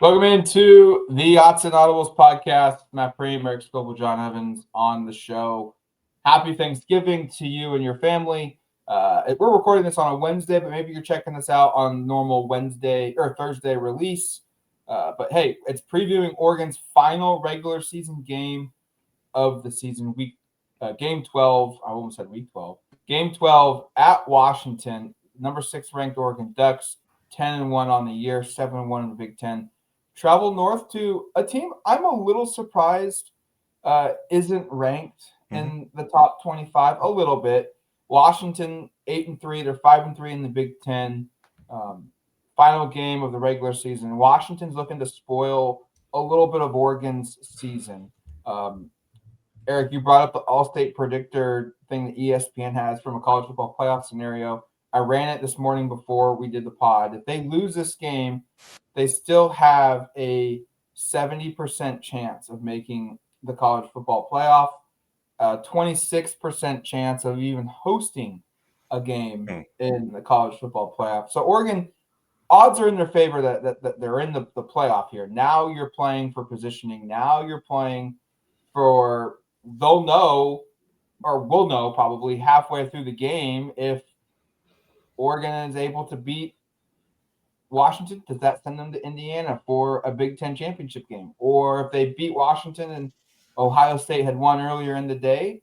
Welcome into the Autzen Audibles podcast. Matt Prehm, Erik, Skopil, John Evans on the show. Happy Thanksgiving to you and your family. We're recording this on a Wednesday, but maybe you're checking this out on normal Wednesday or Thursday release. But hey, it's previewing Oregon's final regular season game of the season, game 12. I almost said week 12. Game 12 at Washington. Number 6 ranked Oregon Ducks, 10-1 on the year, 7-1 in the Big Ten. Travel north to a team I'm a little surprised isn't ranked in the top 25 a little bit. Washington 8-3, they're 5-3 in the Big Ten. Final game of the regular season. Washington's looking to spoil a little bit of Oregon's season. Erik, you brought up the all-state predictor thing that ESPN has from a college football playoff scenario. I ran it this morning before we did the pod. If they lose this game, they still have a 70% chance of making the college football playoff, a 26% chance of even hosting a game in the college football playoff. So Oregon, odds are in their favor that they're in the playoff here. Now you're playing for positioning. Now you're playing for they'll know or will know probably halfway through the game if Oregon is able to beat Washington. Does that send them to Indiana for a Big Ten championship game? Or if they beat Washington and Ohio State had won earlier in the day,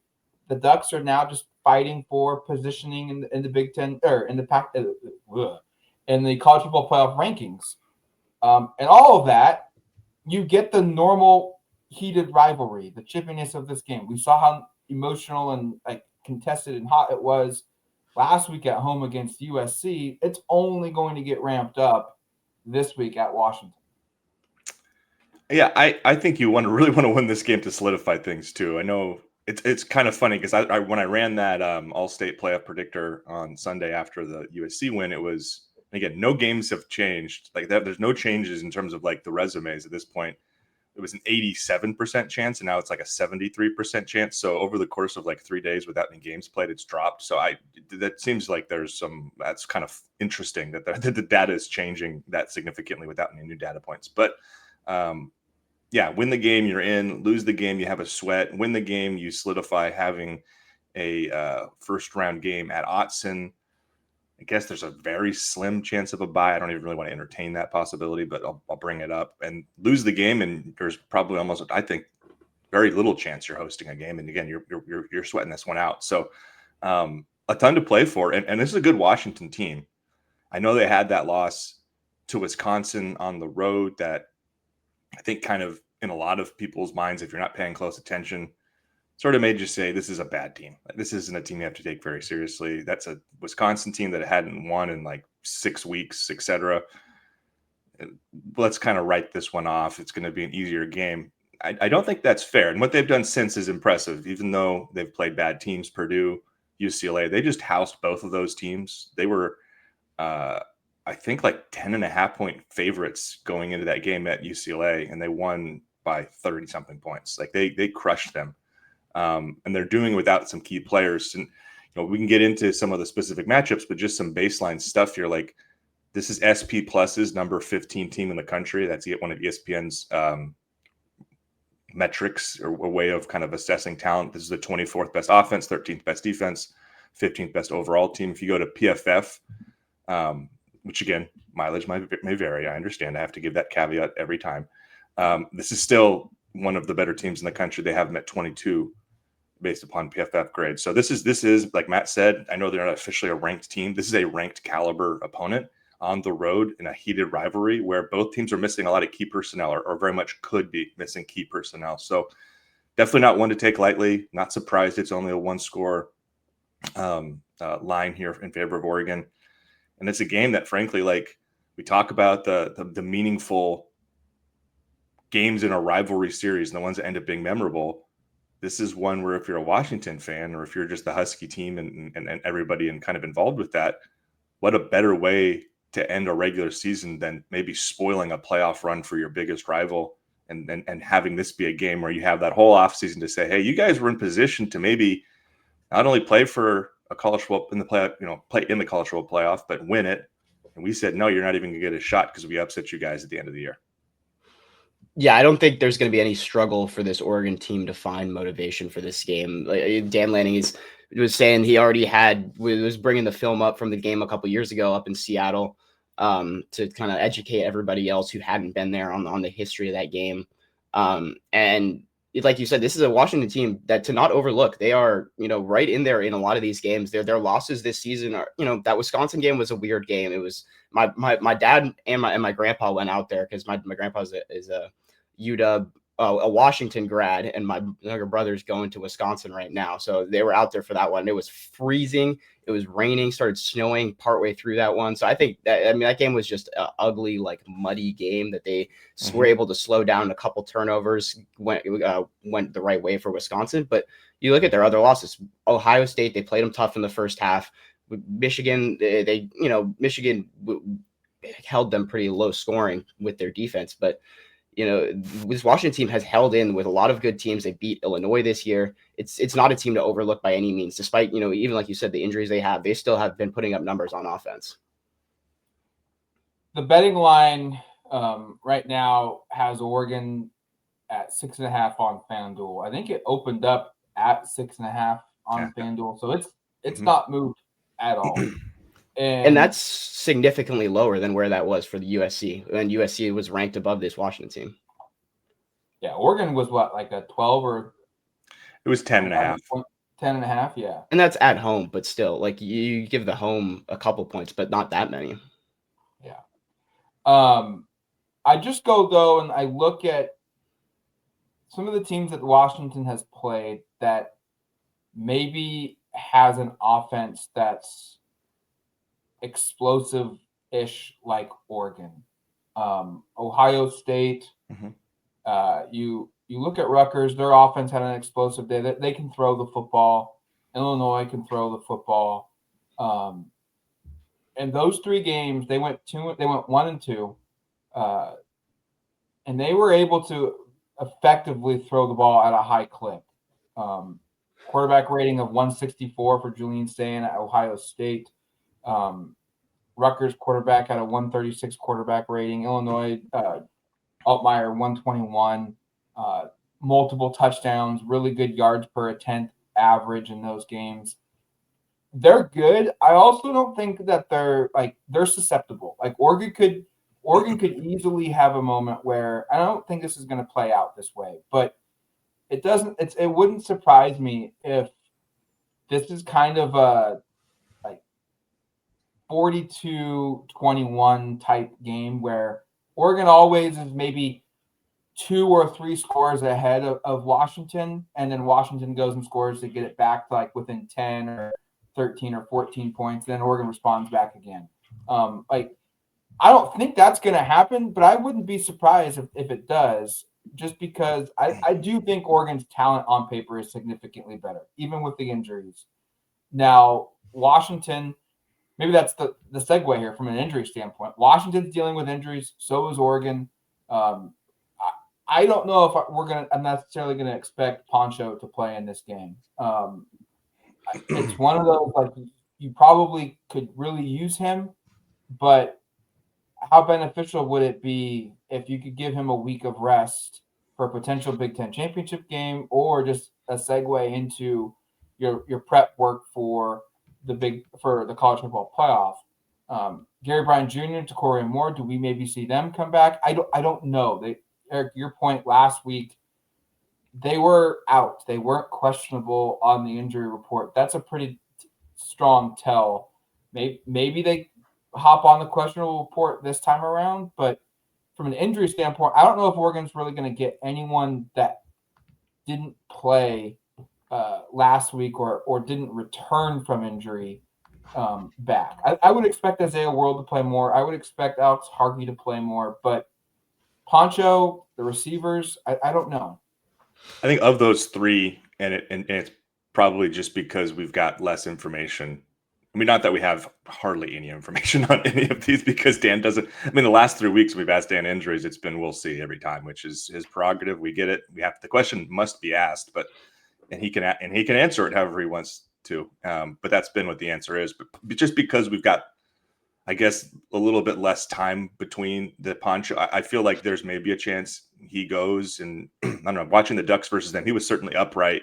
the Ducks are now just fighting for positioning in the Big Ten or in the in the college football playoff rankings. And all of that, you get the normal heated rivalry, the chippiness of this game. We saw how emotional and like contested and hot it was last week at home against USC. It's only going to get ramped up this week at Washington. Yeah, I think you really want to win this game to solidify things too. I know it's kind of funny because I when I ran that all-state playoff predictor on Sunday after the USC win, it was again no games have changed like that. There's no changes in terms of like the resumes at this point. It was an 87% chance, and now it's like a 73% chance. So over the course of like 3 days without any games played, it's dropped. So that seems like that's kind of interesting that the data is changing that significantly without any new data points. But yeah, win the game, you're in. Lose the game, you have a sweat. Win the game, you solidify having a first round game at Autzen. I guess there's a very slim chance of a bye. I don't even really want to entertain that possibility, but I'll bring it up. And lose the game, and there's probably almost, I think, very little chance you're hosting a game. And again, you're sweating this one out. So a ton to play for, and this is a good Washington team. I know they had that loss to Wisconsin on the road that I think kind of in a lot of people's minds, if you're not paying close attention, sort of made you say this is a bad team. This isn't a team you have to take very seriously. That's a Wisconsin team that hadn't won in like 6 weeks, etc. Let's kind of write this one off. It's going to be an easier game. I don't think that's fair. And what they've done since is impressive, even though they've played bad teams, Purdue, UCLA. They just housed both of those teams. They were, I think, like 10.5-point favorites going into that game at UCLA, and they won by 30-something points. Like they crushed them. And they're doing without some key players. And we can get into some of the specific matchups, but just some baseline stuff here. Like this is SP Plus's number 15 team in the country. That's one of ESPN's metrics or a way of kind of assessing talent. This is the 24th best offense, 13th best defense, 15th best overall team. If you go to PFF, which again, mileage may vary. I understand. I have to give that caveat every time. This is still one of the better teams in the country. They have them at 22 based upon PFF grades. So this is like Matt said, I know they're not officially a ranked team. This is a ranked caliber opponent on the road in a heated rivalry where both teams are missing a lot of key personnel or very much could be missing key personnel. So definitely not one to take lightly. Not surprised it's only a one-score line here in favor of Oregon. And it's a game that, frankly, like we talk about the meaningful games in a rivalry series and the ones that end up being memorable. This is one where if you're a Washington fan or if you're just the Husky team and everybody and kind of involved with that, what a better way to end a regular season than maybe spoiling a playoff run for your biggest rival and having this be a game where you have that whole offseason to say, hey, you guys were in position to maybe not only play for a college football in the playoff, play in the college football playoff, but win it. And we said, no, you're not even going to get a shot because we upset you guys at the end of the year. Yeah, I don't think there's going to be any struggle for this Oregon team to find motivation for this game. Dan Lanning was saying he already was bringing the film up from the game a couple years ago up in Seattle to kind of educate everybody else who hadn't been there on the history of that game. And like you said, this is a Washington team that to not overlook. They are, right in there in a lot of these games. Their losses this season are, that Wisconsin game was a weird game. It was my dad and my grandpa went out there because my grandpa is a UW, a Washington grad, and my younger brother's going to Wisconsin right now. So they were out there for that one. It was freezing. It was raining, started snowing partway through that one. So I think that game was just an ugly, like muddy game that they were able to slow down. A couple turnovers went the right way for Wisconsin. But you look at their other losses. Ohio State, they played them tough in the first half. Michigan, Michigan held them pretty low scoring with their defense, but this Washington team has held in with a lot of good teams. They beat Illinois this year. It's not a team to overlook by any means, despite, even like you said, the injuries they still have been putting up numbers on offense. The betting line right now has Oregon at 6.5 on FanDuel. I think it opened up at 6.5 on FanDuel. So it's not moved at all. And that's significantly lower than where that was for the USC. And USC was ranked above this Washington team. Yeah, Oregon was what, like a 12 or? It was 10.5. 10.5, yeah. And that's at home, but still, like you give the home a couple points, but not that many. Yeah. I just go though, and I look at some of the teams that Washington has played that maybe has an offense that's explosive-ish like Oregon. Ohio State. You look at Rutgers, their offense had an explosive day. They can throw the football. Illinois can throw the football. And those three games, they went 1-2. And they were able to effectively throw the ball at a high clip. Quarterback rating of 164 for Julian Sayin at Ohio State. Rutgers quarterback had a 136 quarterback rating. Illinois Altmaier 121. Multiple touchdowns, really good yards per attempt average in those games. They're good. I also don't think that they're susceptible. Like Oregon could easily have a moment where I don't think this is going to play out this way, but it wouldn't surprise me if this is kind of a 42-21 type game where Oregon always is maybe 2 or 3 scores ahead of Washington, and then Washington goes and scores to get it back to within 10 or 13 or 14 points. Then Oregon responds back again. I don't think that's going to happen, but I wouldn't be surprised if it does, just because I do think Oregon's talent on paper is significantly better, even with the injuries. Now, Washington, maybe that's the segue here from an injury standpoint. Washington's dealing with injuries, so is Oregon. I don't know if I'm necessarily going to expect Poncho to play in this game. It's one of those, you probably could really use him, but how beneficial would it be if you could give him a week of rest for a potential Big Ten championship game, or just a segue into your prep work for the college football playoff? Gary Bryant Jr., Tacoria Moore, do we maybe see them come back? I don't know. Erik, your point last week, they were out. They weren't questionable on the injury report. That's a pretty strong tell. Maybe they hop on the questionable report this time around, but from an injury standpoint, I don't know if Oregon's really going to get anyone that didn't play last week or didn't return from injury back. I would expect Isaiah World to play more. I would expect Alex Harkey to play more, but Poncho, the receivers, I don't know. I think of those three, and it's probably just because we've got less information. I mean, not that we have hardly any information on any of these, because Dan doesn't. I mean, the last 3 weeks we've asked Dan injuries, it's been we'll see every time, which is his prerogative. We get it. The question must be asked, and he can answer it however he wants to. But that's been what the answer is. But just because we've got I guess a little bit less time between the Poncho. I feel like there's maybe a chance he goes, and I don't know, watching the Ducks versus them, he was certainly upright,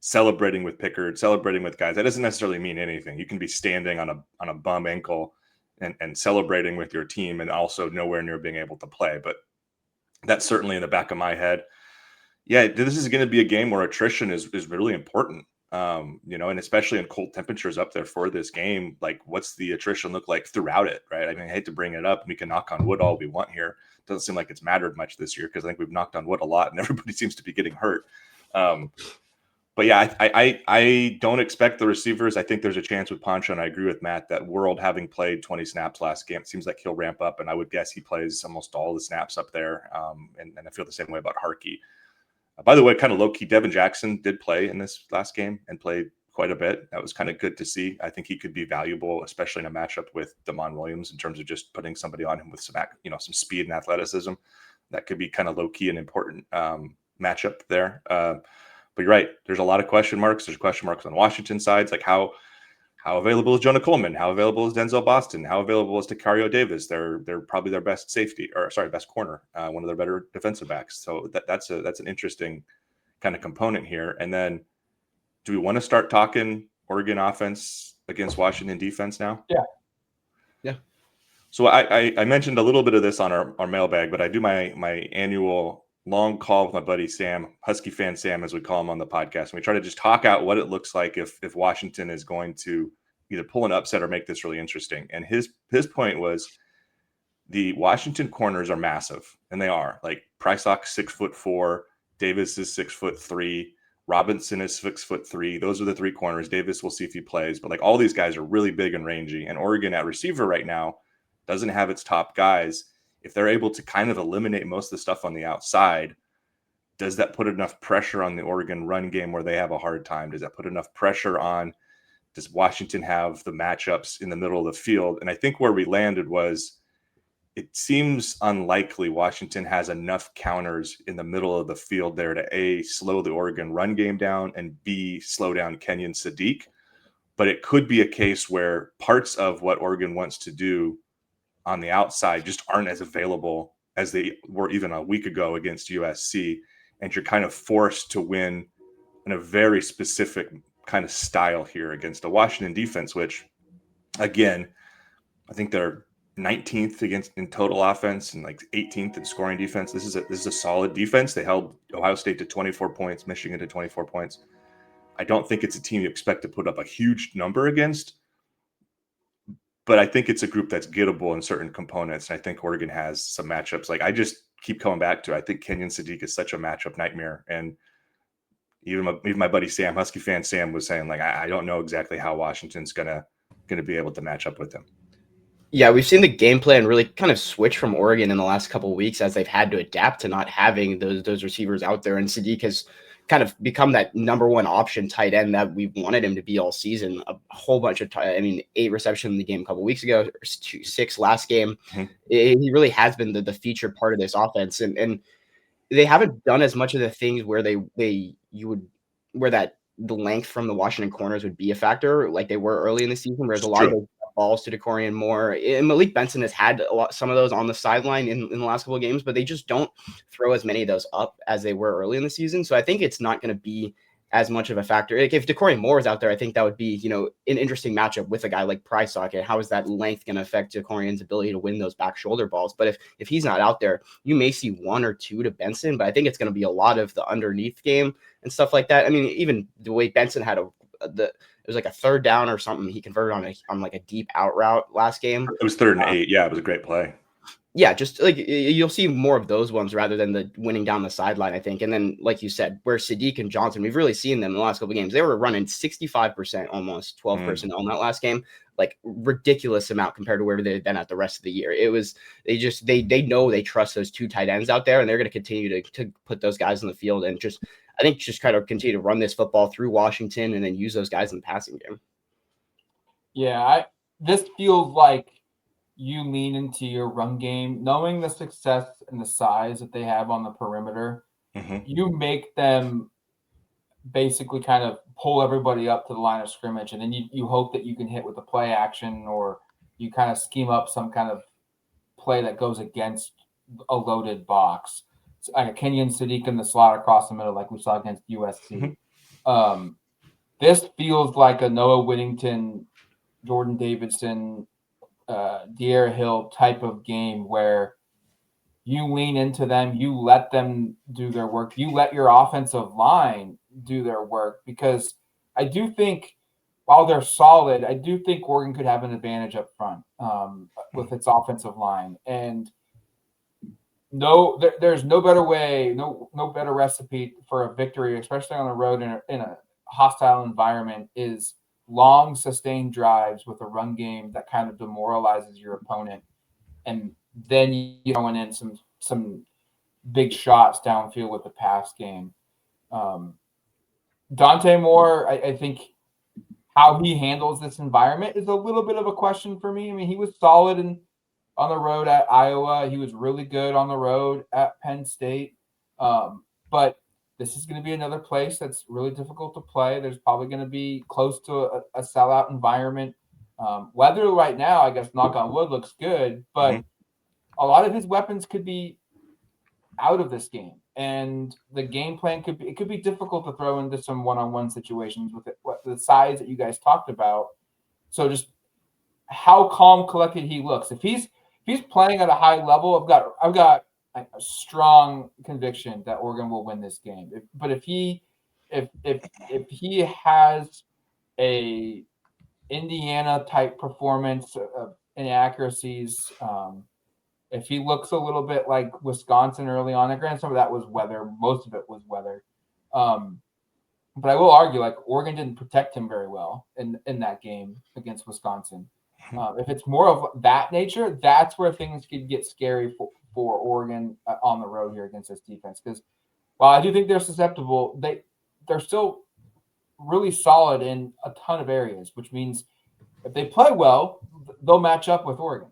celebrating with Pickard, celebrating with guys. That doesn't necessarily mean anything. You can be standing on a bum ankle and celebrating with your team and also nowhere near being able to play. But that's certainly in the back of my head. Yeah, this is going to be a game where attrition is really important. And especially in cold temperatures up there for this game, like what's the attrition look like throughout it, right? I mean, I hate to bring it up. We can knock on wood all we want here. It doesn't seem like it's mattered much this year because I think we've knocked on wood a lot and everybody seems to be getting hurt. But yeah, I don't expect the receivers. I think there's a chance with Poncho, and I agree with Matt that World, having played 20 snaps last game, it seems like he'll ramp up, and I would guess he plays almost all the snaps up there. And I feel the same way about Harkey. By the way, kind of low-key, Devin Jackson did play in this last game and played quite a bit. That was kind of good to see. I think he could be valuable, especially in a matchup with Damon Williams, in terms of just putting somebody on him with some speed and athleticism. That could be kind of low-key and important matchup there. But you're right. There's a lot of question marks. There's question marks on Washington sides, like how available is Jonah Coleman? How available is Denzel Boston? How available is Takario Davis? They're probably their best best corner, one of their better defensive backs. So that's an interesting kind of component here. And then, do we want to start talking Oregon offense against Washington defense now? Yeah. So I mentioned a little bit of this on our mailbag, but I do my annual long call with my buddy Sam, Husky fan Sam, as we call him on the podcast. And we try to just talk out what it looks like if Washington is going to either pull an upset or make this really interesting. And his point was the Washington corners are massive, and they are. Like Prysock's 6'4", Davis is 6'3", Robinson is 6'3". Those are the three corners. Davis, we'll see if he plays, but like all these guys are really big and rangy. And Oregon at receiver right now doesn't have its top guys. If they're able to kind of eliminate most of the stuff on the outside, does that put enough pressure on the Oregon run game where they have a hard time? Does that put enough pressure on, does Washington have the matchups in the middle of the field? And I think where we landed was, it seems unlikely Washington has enough counters in the middle of the field there to A, slow the Oregon run game down, and B, slow down Kenyon Sadiq. But it could be a case where parts of what Oregon wants to do on the outside just aren't as available as they were even a week ago against USC. And you're kind of forced to win in a very specific kind of style here against a Washington defense, which, again, I think they're 19th in total offense and like 18th in scoring defense. This is a solid defense. They held Ohio State to 24 points, Michigan to 24 points. I don't think it's a team you expect to put up a huge number against, but I think it's a group that's gettable in certain components. And I think Oregon has some matchups. Like I just keep coming back to, I think Kenyon Sadiq is such a matchup nightmare. And even my buddy Sam, Husky fan Sam, was saying, like, I don't know exactly how Washington's gonna be able to match up with him. Yeah, we've seen the game plan really kind of switch from Oregon in the last couple of weeks as they've had to adapt to not having those receivers out there. And Sadiq has kind of become that number one option tight end that we wanted him to be all season. A whole bunch of 8 receptions in the game a couple of weeks ago, 6 last game. Mm-hmm. He really has been the featured part of this offense. And they haven't done as much of the things where where the length from the Washington corners would be a factor like they were early in the season, whereas a lot of those balls to DeCorian Moore. And Malik Benson has had some of those on the sideline in the last couple of games, but they just don't throw as many of those up as they were early in the season. So I think it's not going to be as much of a factor. Like if DeCorian Moore is out there, I think that would be, an interesting matchup with a guy like Prysock. And how is that length going to affect DeCorian's ability to win those back shoulder balls? But if he's not out there, you may see 1 or 2 to Benson, but I think it's going to be a lot of the underneath game and stuff like that. I mean, even the way Benson had it was like a 3rd down or something he converted on like a deep out route last game. It was 3rd and 8. Yeah, it was a great play. Yeah, just like you'll see more of those ones rather than the winning down the sideline, I think. And then, like you said, where Sadiq and Johnson, we've really seen them in the last couple of games. They were running 65%, almost 12 personnel on that last game, like ridiculous amount compared to where they've been at the rest of the year. It was they know they trust those 2 tight ends out there, and they're going to continue to put those guys in the field and just kind of continue to run this football through Washington and then use those guys in the passing game. Yeah, this feels like you lean into your run game, knowing the success and the size that they have on the perimeter. Mm-hmm. You make them basically kind of pull everybody up to the line of scrimmage, and then you hope that you can hit with a play action or you kind of scheme up some kind of play that goes against a loaded box. It's like a Kenyon Sadiq in the slot across the middle, like we saw against USC. This feels like a Noah Whittington, Jordan Davidson, De'Ara Hill type of game where you lean into them, you let them do their work, you let your offensive line do their work, because I do think while they're solid, I do think Oregon could have an advantage up front with its offensive line. And there's no better way, no better recipe for a victory, especially on the road in a hostile environment, is long sustained drives with a run game that kind of demoralizes your opponent, and then you throwing in some big shots downfield with the pass game. Dante Moore, I think how he handles this environment is a little bit of a question for me. I mean, he was solid on the road at Iowa. He was really good on the road at Penn State. But this is going to be another place that's really difficult to play. There's probably going to be close to a sellout environment. Weather right now, I guess, knock on wood, looks good, but a lot of his weapons could be out of this game. And the game plan could be difficult to throw into some one-on-one situations with the size that you guys talked about. So just how calm, collected he looks. If he's playing at a high level, I've got a strong conviction that Oregon will win this game. But if he has a Indiana type performance of inaccuracies, if he looks a little bit like Wisconsin early on, and granted some of that was weather, most of it was weather. But I will argue, like, Oregon didn't protect him very well in that game against Wisconsin. If it's more of that nature, that's where things could get scary for Oregon on the road here against this defense. Because while I do think they're susceptible, they're still really solid in a ton of areas, which means if they play well, they'll match up with Oregon.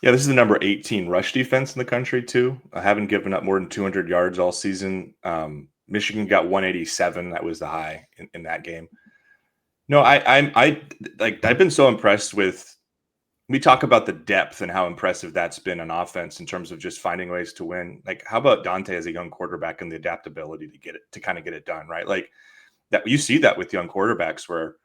Yeah, this is the number 18 rush defense in the country, too. I haven't given up more than 200 yards all season. Michigan got 187. That was the high in that game. No, I've been so impressed with. We talk about the depth and how impressive that's been on offense in terms of just finding ways to win. Like, how about Dante as a young quarterback and the adaptability to kind of get it done, right? Like that, you see that with young quarterbacks where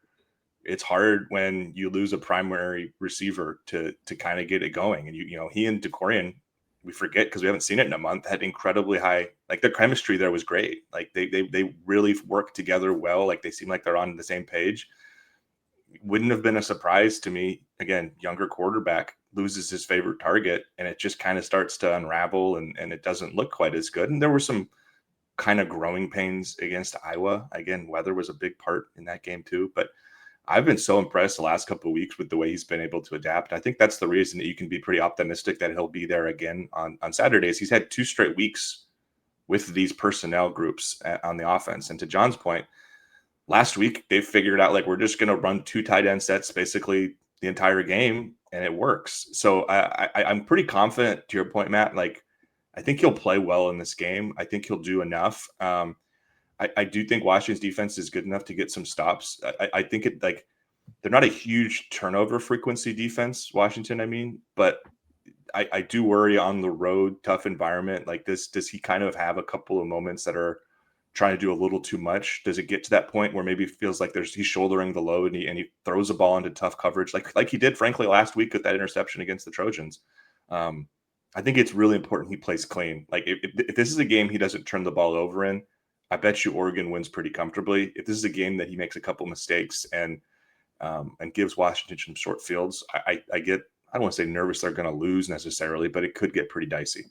it's hard when you lose a primary receiver to kind of get it going. And he and DeCorian, we forget because we haven't seen it in a month, had incredibly high, like their chemistry there was great. Like they really work together well. Like they seem like they're on the same page. Wouldn't have been a surprise to me. Again, younger quarterback loses his favorite target and it just kind of starts to unravel and it doesn't look quite as good. And there were some kind of growing pains against Iowa. Again, weather was a big part in that game too, but I've been so impressed the last couple of weeks with the way he's been able to adapt. I think that's the reason that you can be pretty optimistic that he'll be there again on Saturdays. He's had 2 straight weeks with these personnel groups on the offense. And to John's point, last week they figured out, like, we're just going to run 2 tight end sets basically the entire game, and it works. So I'm pretty confident, to your point, Matt. Like, I think he'll play well in this game. I think he'll do enough. I do think Washington's defense is good enough to get some stops. I think they're not a huge turnover frequency defense, Washington, I mean, but I do worry on the road, tough environment like this. Does he kind of have a couple of moments that are trying to do a little too much? Does it get to that point where maybe it feels like he's shouldering the load and he throws the ball into tough coverage like he did, frankly, last week with that interception against the Trojans? I think it's really important he plays clean. Like if this is a game he doesn't turn the ball over in, I bet you Oregon wins pretty comfortably. If this is a game that he makes a couple mistakes and gives Washington some short fields, I don't want to say nervous they're going to lose necessarily, but it could get pretty dicey.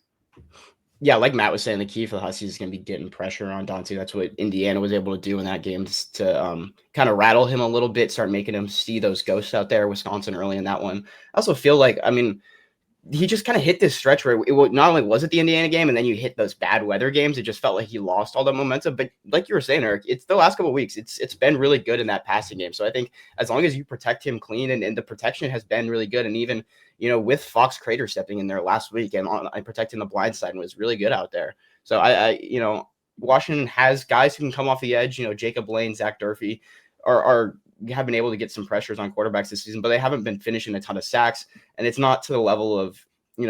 Yeah, like Matt was saying, the key for the Huskies is going to be getting pressure on Dante. That's what Indiana was able to do in that game to kind of rattle him a little bit, start making him see those ghosts out there. Wisconsin early in that one. I also feel like, he just kind of hit this stretch where not only was it the Indiana game, and then you hit those bad weather games, it just felt like he lost all that momentum. But like you were saying, Erik, it's the last couple of weeks. It's been really good in that passing game. So I think as long as you protect him clean, and the protection has been really good, and even with Fox Crater stepping in there last week and protecting the blind side was really good out there. So I Washington has guys who can come off the edge. Jacob Lane, Zach Durfee are have been able to get some pressures on quarterbacks this season, but they haven't been finishing a ton of sacks, and it's not to the level of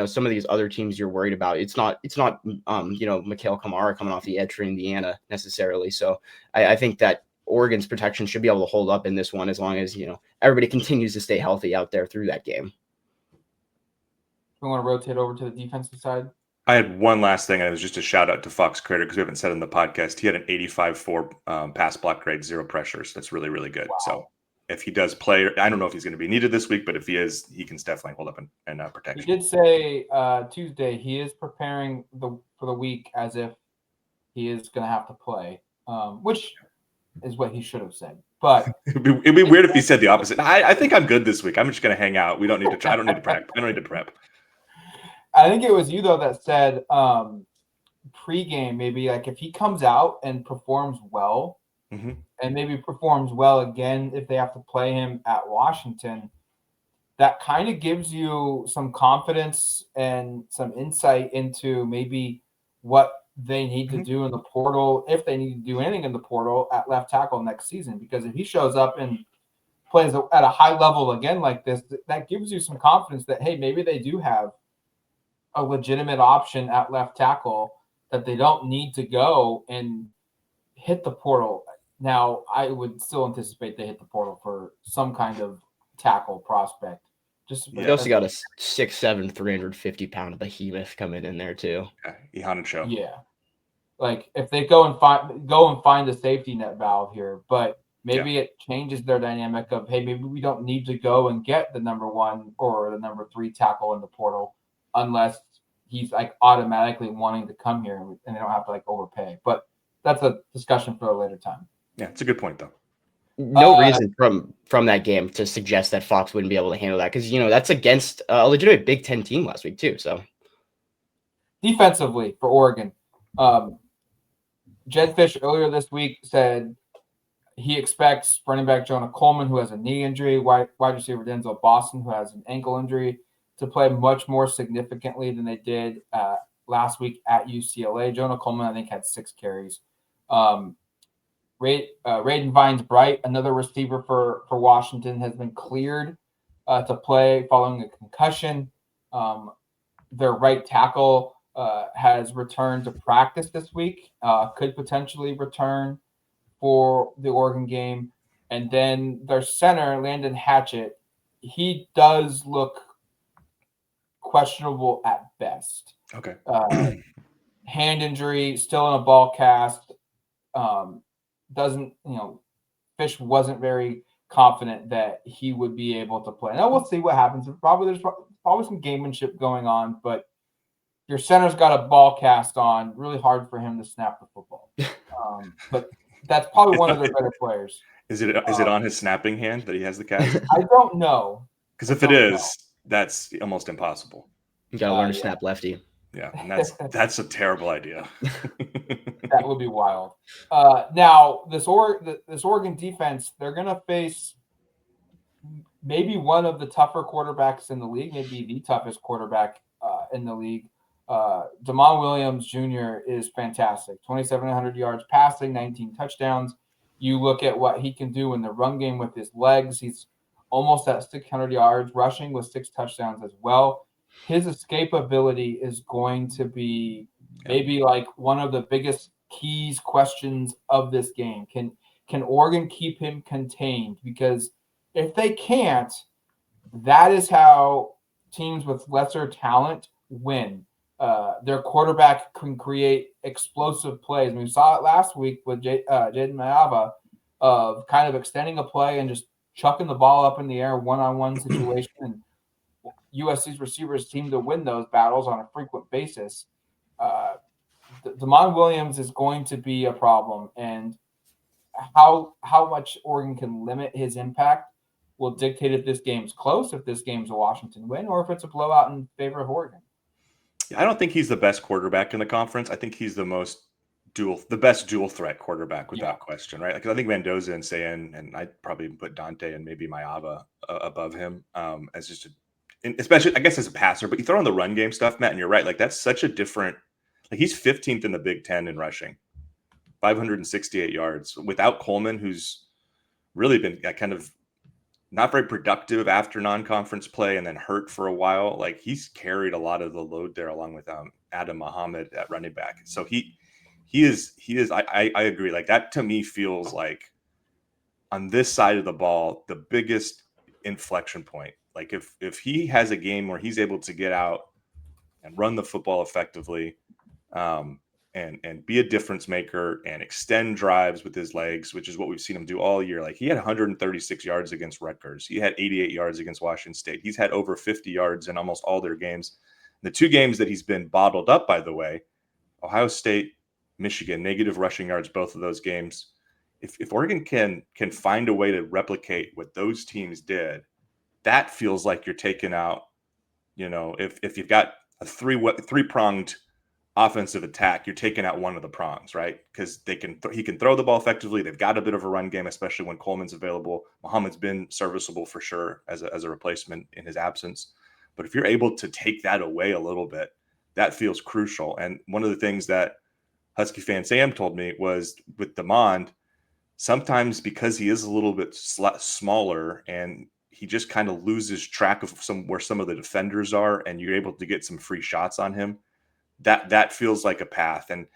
some of these other teams you're worried about. It's not Mikhail Kamara coming off the edge for Indiana necessarily. So I think that Oregon's protection should be able to hold up in this one as long as everybody continues to stay healthy out there through that game. We want to rotate over to the defensive side. I had one last thing, and it was just a shout out to Fox Critter because we haven't said in the podcast. He had an 85-4 pass block grade, 0 pressures. That's really, really good. Wow. So if he does play, I don't know if he's going to be needed this week, but if he is, he can definitely hold up and protection. He did say Tuesday he is preparing for the week as if he is going to have to play, which is what he should have said. But it'd be weird if he said the opposite. I think I'm good this week. I'm just going to hang out. We don't need to try. I don't need to prep. I don't need to prep. I think it was you, though, that said pregame, maybe like if he comes out and performs well, and maybe performs well again if they have to play him at Washington, that kind of gives you some confidence and some insight into maybe what they need to do in the portal, if they need to do anything in the portal at left tackle next season. Because if he shows up and plays at a high level again like this, that gives you some confidence that, hey, maybe they do have a legitimate option at left tackle, that they don't need to go and hit the portal. Now, I would still anticipate they hit the portal for some kind of tackle prospect. They also got a 6'7", 350-pound behemoth coming in there too. Ihan Cho. Yeah, like if they go and find a safety net valve here, but maybe it changes their dynamic of, hey, maybe we don't need to go and get the number 1 or the number 3 tackle in the portal unless he's like automatically wanting to come here and they don't have to like overpay. But that's a discussion for a later time. Yeah, it's a good point though. No reason from that game to suggest that Fox wouldn't be able to handle that because that's against a legitimate Big Ten team last week too. So defensively for Oregon, Jed Fish earlier this week said he expects running back Jonah Coleman, who has a knee injury, wide receiver Denzel Boston, who has an ankle injury, to play much more significantly than they did last week at UCLA. Jonah Coleman, I think, had 6 carries. Raiden Vines-Bright, another receiver for Washington, has been cleared to play following a concussion. Their right tackle has returned to practice this week, could potentially return for the Oregon game. And then their center, Landon Hatchett, he does look questionable at best. Okay. Hand injury, still in a ball cast. Fish wasn't very confident that he would be able to play. Now we'll see what happens. There's probably some gamemanship going on, but your center's got a ball cast on. Really hard for him to snap the football. But that's probably one of their better players. Is it on his snapping hand that he has the cast? I don't know. Because if it is, that's almost impossible. You gotta learn to snap lefty. Yeah, and that's a terrible idea. That would be wild. Now, this Oregon defense, they're going to face maybe one of the tougher quarterbacks in the league, maybe the toughest quarterback in the league. Damon Williams Jr. is fantastic. 2,700 yards passing, 19 touchdowns. You look at what he can do in the run game with his legs. He's almost at 600 yards rushing with 6 touchdowns as well. His escapability is going to be maybe like one of the biggest questions of this game. Can Oregon keep him contained? Because if they can't, that is how teams with lesser talent win. Their quarterback can create explosive plays. And we saw it last week with Jaden Mayava of kind of extending a play and just chucking the ball up in the air, one-on-one situation. And USC's receivers seem to win those battles on a frequent basis. Damon Williams is going to be a problem, and how much Oregon can limit his impact will dictate if this game's close, if this game's a Washington win, or if it's a blowout in favor of Oregon. I don't think he's the best quarterback in the conference. I think he's the best dual threat quarterback without question, right? Because I think Mendoza and Sayin, and I'd probably put Dante and maybe Mayava above him as just especially, I guess, as a passer. But you throw on the run game stuff, Matt, and you're right. Like, that's such a different – like, he's 15th in the Big Ten in rushing, 568 yards. Without Coleman, who's really been kind of not very productive after non-conference play and then hurt for a while. Like he's carried a lot of the load there along with Adam Muhammad at running back. So he is I agree. Like that to me feels like on this side of the ball, the biggest inflection point. Like if he has a game where he's able to get out and run the football effectively, and be a difference maker and extend drives with his legs, which is what we've seen him do all year. Like he had 136 yards against Rutgers. He had 88 yards against Washington State. He's had over 50 yards in almost all their games. The two games that he's been bottled up, by the way, Ohio State, Michigan, negative rushing yards, both of those games. If Oregon can find a way to replicate what those teams did, that feels like you're taking out, if you've got a three-pronged offensive attack, you're taking out one of the prongs, right? Because he can throw the ball effectively. They've got a bit of a run game, especially when Coleman's available. Muhammad's been serviceable for sure as a replacement in his absence. But if you're able to take that away a little bit, that feels crucial. And one of the things that Husky fan Sam told me was with Demond, sometimes because he is a little bit smaller and he just kind of loses track of where some of the defenders are, and you're able to get some free shots on him. That feels like a path. And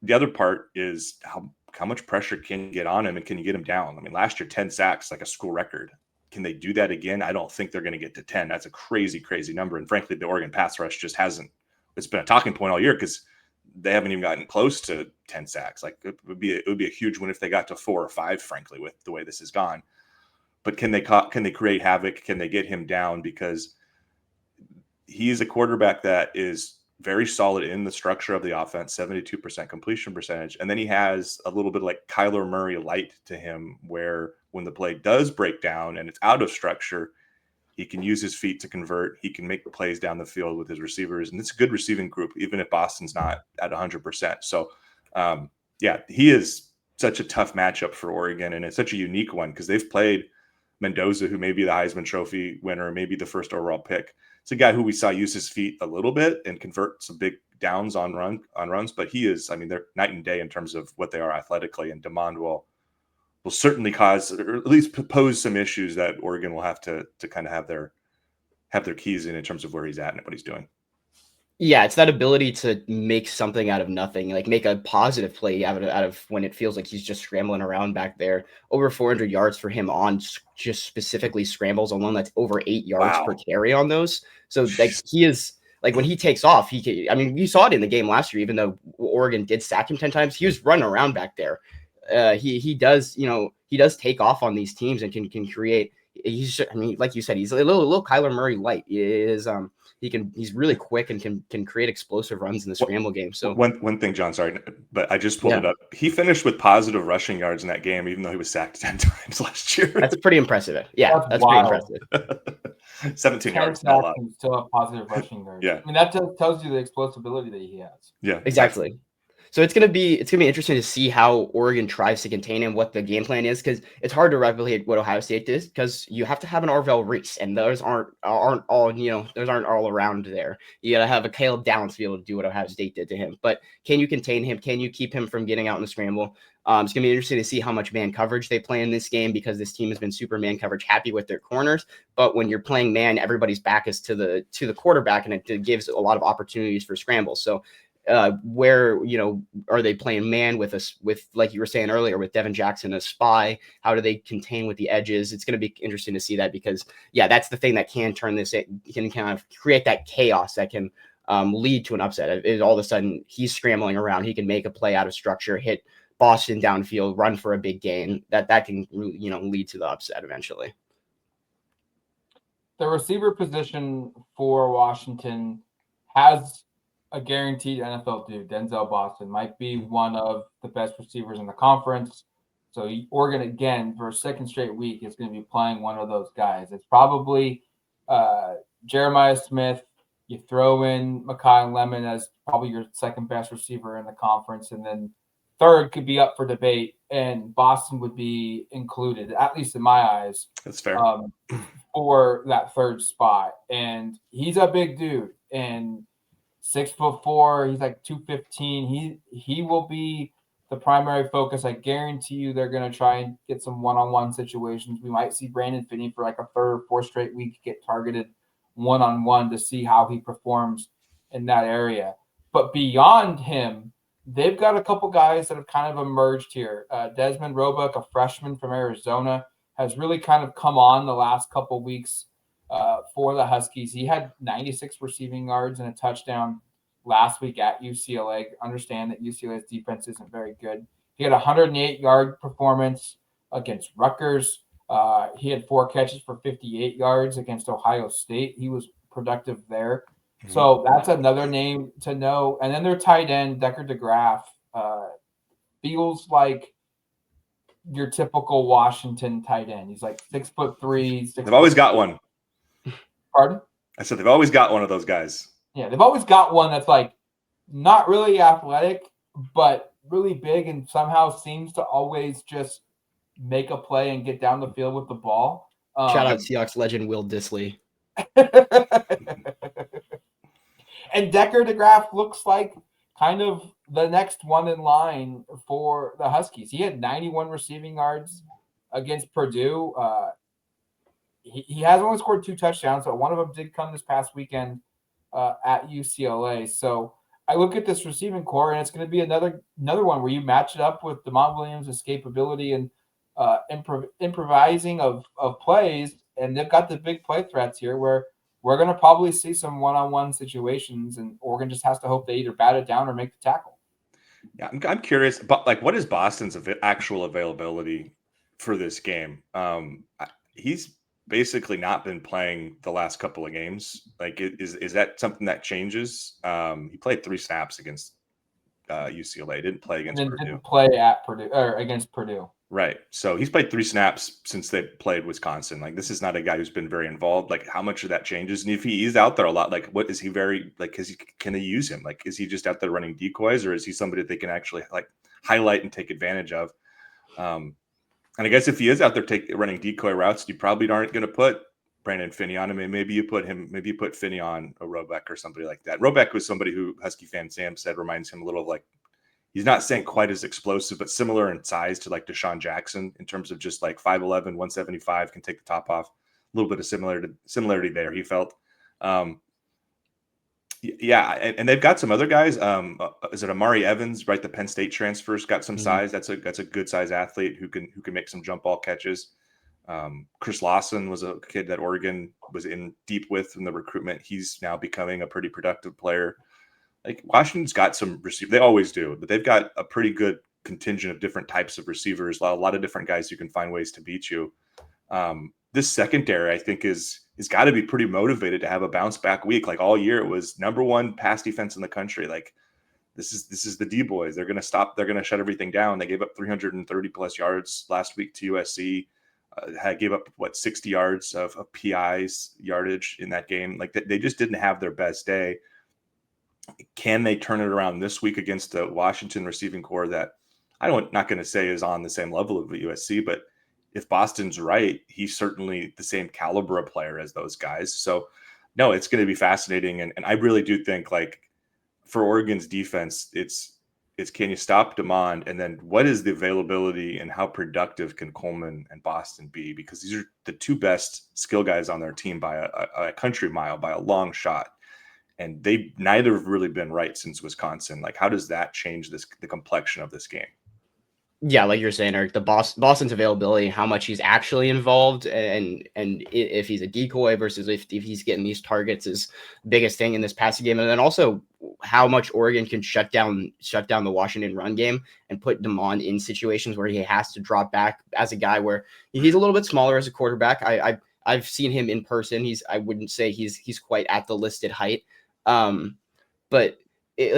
the other part is how much pressure can you get on him and can you get him down? I mean, last year, 10 sacks, like a school record. Can they do that again? I don't think they're going to get to 10. That's a crazy, crazy number. And frankly, the Oregon pass rush just hasn't. It's been a talking point all year because they haven't even gotten close to 10 sacks. Like it would be a huge win if they got to 4 or 5, frankly, with the way this has gone. But can they create havoc? Can they get him down? Because he's a quarterback that is very solid in the structure of the offense, 72% completion percentage. And then he has a little bit like Kyler Murray light to him, where when the play does break down and it's out of structure, he can use his feet to convert. He can make the plays down the field with his receivers. And it's a good receiving group, even if Boston's not at 100%. So, he is such a tough matchup for Oregon. And it's such a unique one because they've played Mendoza, who may be the Heisman Trophy winner, maybe the first overall pick. It's a guy who we saw use his feet a little bit and convert some big downs on runs, but he is, I mean, they're night and day in terms of what they are athletically, and Demond will certainly cause, or at least pose some issues that Oregon will have to kind of have their keys in terms of where he's at and what he's doing. Yeah, it's that ability to make something out of nothing, like make a positive play out of when it feels like he's just scrambling around back there. Over 400 yards for him on just specifically scrambles alone. That's over 8 yards per carry on those. So like he is, like when he takes off, you saw it in the game last year, even though Oregon did sack him 10 times, he was running around back there. He does take off on these teams and can create. Like you said, he's a little Kyler Murray light. He's really quick and can create explosive runs in the scramble game. So one thing, John, sorry, but I just pulled it up. He finished with positive rushing yards in that game, even though he was sacked 10 times last year. That's pretty impressive. Yeah, that's pretty impressive. 17 yards, not a lot. Still have positive rushing yards. Yeah, I mean that tells you the explosibility that he has. Yeah, exactly. So it's gonna be interesting to see how Oregon tries to contain him, what the game plan is, because it's hard to replicate what Ohio State did, because you have to have an Arvell Reese, and those aren't all those aren't all around there. You gotta have a Caleb Downs to be able to do what Ohio State did to him. But can you contain him? Can you keep him from getting out in the scramble? It's gonna be interesting to see how much man coverage they play in this game, because this team has been super man coverage happy with their corners. But when you're playing man, everybody's back is to the quarterback, and it gives a lot of opportunities for scrambles. So where are they playing man with like you were saying earlier, with Devin Jackson a spy? How do they contain with the edges? It's going to be interesting to see that, because that's the thing that can turn this, can kind of create that chaos that can lead to an upset. All of a sudden he's scrambling around, he can make a play out of structure, hit Boston downfield, run for a big gain, that can lead to the upset eventually. The receiver position for Washington has a guaranteed NFL dude. Denzel Boston might be one of the best receivers in the conference. So Oregon, again, for a second straight week, is going to be playing one of those guys. It's probably Jeremiah Smith. You throw in Mekhi Lemon as probably your second best receiver in the conference. And then third could be up for debate, and Boston would be included, at least in my eyes. That's fair. For that third spot. And he's a big dude. And 6'4", he's like 215. He will be the primary focus. I guarantee you they're going to try and get some one-on-one situations. We might see Brandon Finney for like a third or fourth straight week get targeted one-on-one to see how he performs in that area. But beyond him, they've got a couple guys that have kind of emerged here. Desmond Roebuck, a freshman from Arizona, has really kind of come on the last couple weeks for the Huskies. He had 96 receiving yards and a touchdown last week at UCLA. Understand that UCLA's defense isn't very good. He had a 108-yard performance against Rutgers. He had 4 catches for 58 yards against Ohio State. He was productive there. Mm-hmm. So that's another name to know. And then their tight end, Decker DeGraff, feels like your typical Washington tight end. He's like 6'3". They've always got one. Pardon? I said they've always got one of those guys. Yeah, they've always got one that's like not really athletic, but really big and somehow seems to always just make a play and get down the field with the ball. Shout out Seahawks legend Will Dissly. And Decker DeGraff looks like kind of the next one in line for the Huskies. He had 91 receiving yards against Purdue. He has only scored 2 touchdowns, but one of them did come this past weekend at UCLA. So I look at this receiving core, and it's going to be another one where you match it up with Damon Williams' escapability and improvising of plays, and they've got the big play threats here where we're going to probably see some one-on-one situations, and Oregon just has to hope they either bat it down or make the tackle. Yeah, I'm curious, but like, what is Boston's actual availability for this game? He's basically not been playing the last couple of games. Like, is that something that changes? He played 3 snaps against UCLA. Didn't play against Purdue. Didn't play at Purdue or against Purdue. Right. So he's played 3 snaps since they played Wisconsin. Like, this is not a guy who's been very involved. Like, how much of that changes? And if he is out there a lot, like, what is he very like? Can they use him? Like, is he just out there running decoys, or is he somebody that they can actually like highlight and take advantage of? And I guess if he is out there running decoy routes, you probably aren't going to put Brandon Finney on him. And maybe you put Finney on a Roebuck or somebody like that. Roebuck was somebody who Husky fan Sam said reminds him a little of like, he's not saying quite as explosive, but similar in size to like Deshaun Jackson in terms of just like 5'11", 175, can take the top off. A little bit of similarity there, he felt. Yeah, and they've got some other guys. Is it Amari Evans, right? The Penn State transfer's got some size. That's a good size athlete who can make some jump ball catches. Chris Lawson was a kid that Oregon was in deep with in the recruitment. He's now becoming a pretty productive player. Like, Washington's got some receivers. They always do, but they've got a pretty good contingent of different types of receivers. A lot of different guys who can find ways to beat you. This secondary, I think, is got to be pretty motivated to have a bounce back week. Like, all year, it was #1 pass defense in the country. Like, this is the D boys. They're going to stop. They're going to shut everything down. They gave up 330 plus yards last week to USC. Gave up 60 yards of PI's yardage in that game. Like, they just didn't have their best day. Can they turn it around this week against the Washington receiving core that not going to say is on the same level of the USC, but if Boston's right, he's certainly the same caliber of player as those guys. So no, it's going to be fascinating. And I really do think, like, for Oregon's defense, it's can you stop Damon? And then what is the availability and how productive can Coleman and Boston be? Because these are the 2 best skill guys on their team by a country mile, by a long shot. And they neither have really been right since Wisconsin. Like, how does that change the complexion of this game? Yeah, like you're saying, Eric, the Boston's availability, how much he's actually involved, and if he's a decoy versus if he's getting these targets is the biggest thing in this passing game. And then also how much Oregon can shut down the Washington run game and put Damon in situations where he has to drop back as a guy where he's a little bit smaller as a quarterback. I've seen him in person. I wouldn't say he's quite at the listed height. But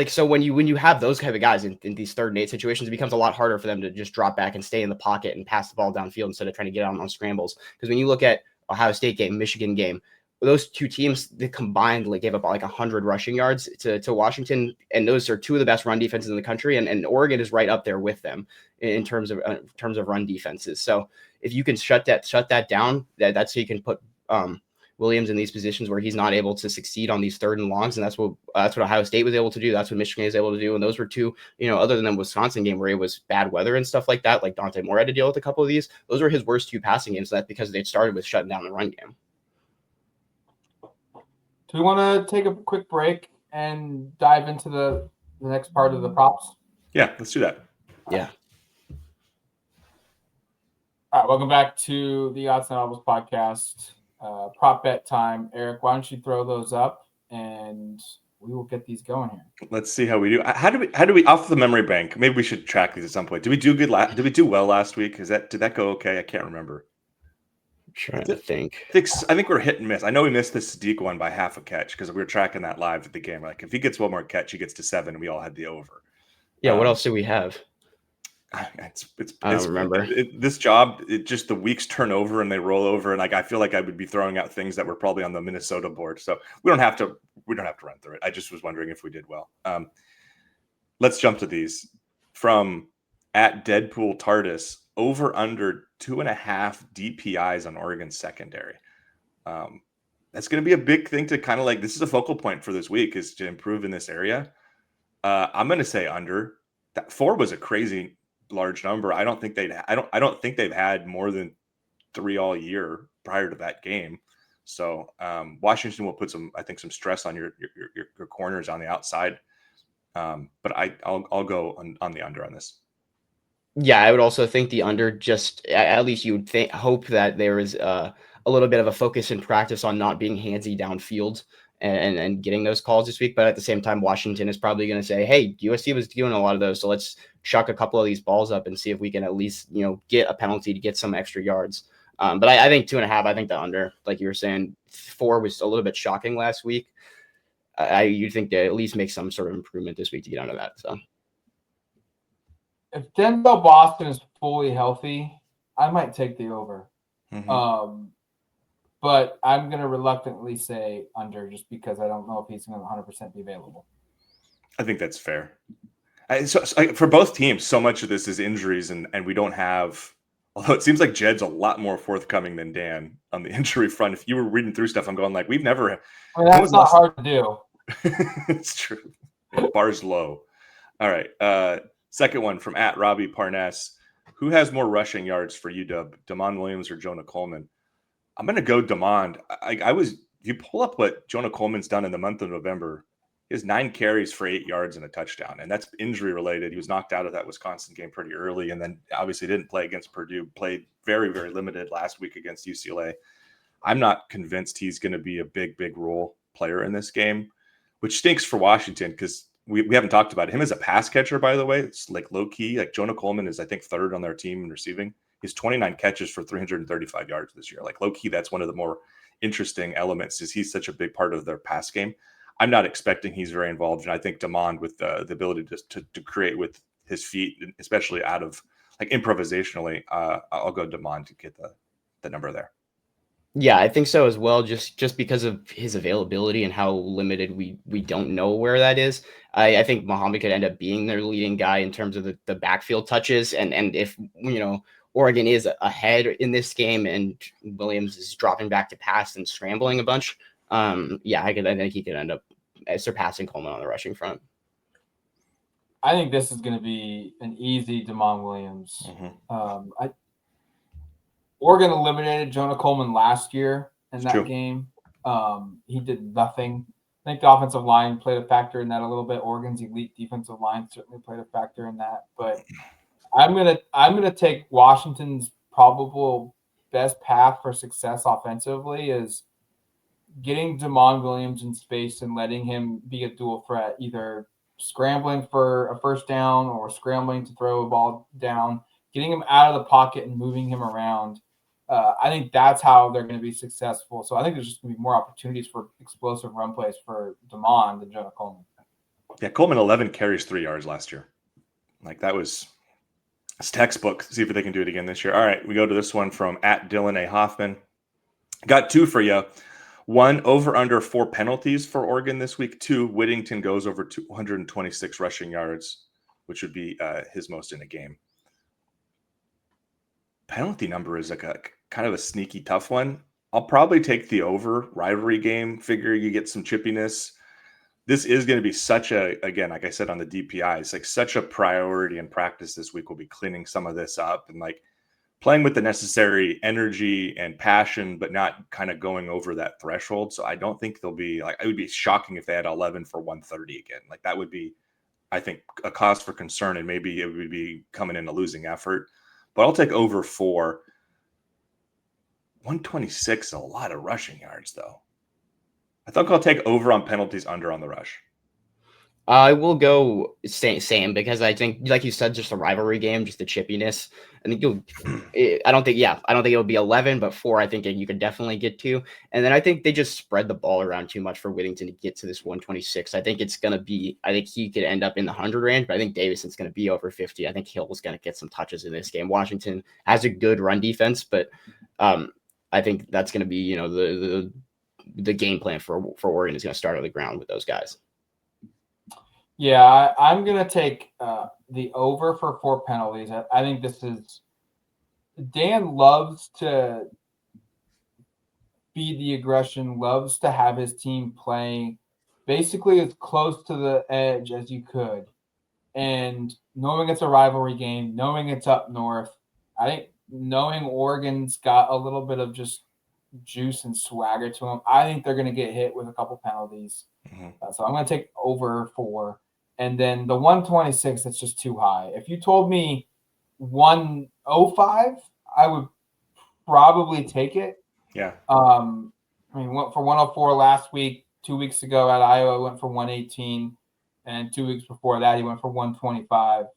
so when you have those kind of guys in these 3rd and 8 situations, it becomes a lot harder for them to just drop back and stay in the pocket and pass the ball downfield instead of trying to get on scrambles. Because when you look at Ohio State game, Michigan game, those 2 teams, they combined gave up like 100 rushing yards to Washington, and those are 2 of the best run defenses in the country, and Oregon is right up there with them in terms of run defenses. So if you can shut that down, that's how you can put Williams in these positions where he's not able to succeed on these 3rd and longs, and that's what Ohio State was able to do. That's what Michigan is able to do, and those were two, other than the Wisconsin game where it was bad weather and stuff like that, like Dante Moore had to deal with a couple of these. Those were his worst 2 passing games. That's because they started with shutting down the run game. Do we want to take a quick break and dive into the next part of the props? Yeah, let's do that. Yeah. All right, welcome back to the Autzen Audibles podcast. Prop bet time. Eric, why don't you throw those up and we will get these going here. Let's see how we do. How do we off the memory bank? Maybe we should track these at some point. Did we do good? Did we do well last week? Did that go okay? I can't remember. I'm trying to think. I think we're hit and miss. I know we missed the Sadiq one by half a catch because we were tracking that live at the game. Like if he gets one more catch, he gets to 7. We all had the over. Yeah. What else do we have? I don't remember. This job. Just the weeks turn over and they roll over, and like I feel like I would be throwing out things that were probably on the Minnesota board. So we don't have to run through it. I just was wondering if we did well. Let's jump to these from at Deadpool TARDIS. Over under 2.5 DPIs on Oregon secondary. That's going to be a big thing to kind of like. This is a focal point for this week is to improve in this area. I'm going to say under. That 4 was a crazy large number. I don't think they've had more than 3 all year prior to that game. So Washington will put some stress on your corners on the outside. But I'll go on the under on this. Yeah, I would also think the under. Just at least you would hope that there is a little bit of a focus in practice on not being handsy downfield and getting those calls this week. But at the same time, Washington is probably going to say, hey, USC was doing a lot of those, so let's chuck a couple of these balls up and see if we can at least, get a penalty to get some extra yards. But I think 2.5, I think the under, like you were saying, 4 was a little bit shocking last week. You'd think they at least make some sort of improvement this week to get out of that. So if Denzel Boston is fully healthy, I might take the over. Mm-hmm. But I'm going to reluctantly say under just because I don't know if he's going to 100% be available. I think that's fair. So for both teams, so much of this is injuries, and we don't have – although it seems like Jed's a lot more forthcoming than Dan on the injury front. If you were reading through stuff, I'm going like, we've never – I mean, that's not hard to do. It's true. Bar's low. All right. Second one from at Robbie Parnass. Who has more rushing yards for UW, Damon Williams or Jonah Coleman? I'm going to go Damon. If you pull up what Jonah Coleman's done in the month of November, he has 9 carries for 8 yards and a touchdown. And that's injury related. He was knocked out of that Wisconsin game pretty early. And then obviously didn't play against Purdue, played very, very limited last week against UCLA. I'm not convinced he's going to be a big, big role player in this game, which stinks for Washington because we haven't talked about him as a pass catcher, by the way. It's like low key. Like Jonah Coleman is, I think, 3rd on their team in receiving. He's 29 catches for 335 yards this year. Like low key, that's one of the more interesting elements is he's such a big part of their pass game. I'm not expecting he's very involved. And I think Damon with the ability to create with his feet, especially out of like improvisationally, I'll go Damon to get the number there. Yeah, I think so as well. Just because of his availability and how limited we don't know where that is. I think Muhammad could end up being their leading guy in terms of the backfield touches. And if, Oregon is ahead in this game and Williams is dropping back to pass and scrambling a bunch. I think he could end up surpassing Coleman on the rushing front. I think this is going to be an easy Damon Williams. Mm-hmm. Oregon eliminated Jonah Coleman last year in that game. He did nothing. I think the offensive line played a factor in that a little bit. Oregon's elite defensive line certainly played a factor in that. But I'm gonna take Washington's probable best path for success offensively is getting Damon Williams in space and letting him be a dual threat, either scrambling for a first down or scrambling to throw a ball down, getting him out of the pocket and moving him around. I think that's how they're going to be successful. So I think there's just going to be more opportunities for explosive run plays for Damon than Jonah Coleman. Yeah, Coleman 11 carries 3 yards last year. Like that was it's textbook. See if they can do it again this year. All right, we go to this one from at Dylan A. Hoffman. Got 2 for you. 1, over under 4 penalties for Oregon this week. 2, Whittington goes over 226 rushing yards, which would be his most in a game. Penalty number is like a kind of a sneaky tough one. I'll probably take the over rivalry game. Figure you get some chippiness. This is going to be such a, again, like I said on the DPI, it's like such a priority in practice this week. We'll be cleaning some of this up and like playing with the necessary energy and passion, but not kind of going over that threshold. So I don't think they'll be like, it would be shocking if they had 11 for 130 again. Like that would be, I think, a cause for concern, and maybe it would be coming in a losing effort. But I'll take over 4. 126 is a lot of rushing yards, though. I think I'll take over on penalties, under on the rush. I will go same because I think, like you said, just a rivalry game, just the chippiness. I think I don't think it'll be 11, but 4, I think you could definitely get to. And then I think they just spread the ball around too much for Whittington to get to this 126. I think he could end up in the 100 range, but I think Davison's going to be over 50. I think Hill's going to get some touches in this game. Washington has a good run defense, but I think that's going to be, the game plan for Oregon is going to start on the ground with those guys. Yeah, I'm going to take the over for 4 penalties. I think this is – Dan loves to feed the aggression, loves to have his team play basically as close to the edge as you could. And knowing it's a rivalry game, knowing it's up north, I think knowing Oregon's got a little bit of just juice and swagger to them, I think they're going to get hit with a couple penalties. So I'm going to take over 4. And then the 126, that's just too high. If you told me 105, I would probably take it. Yeah. I mean, went for 104 last week. 2 weeks ago at Iowa, went for 118. And 2 weeks before that, he went for 125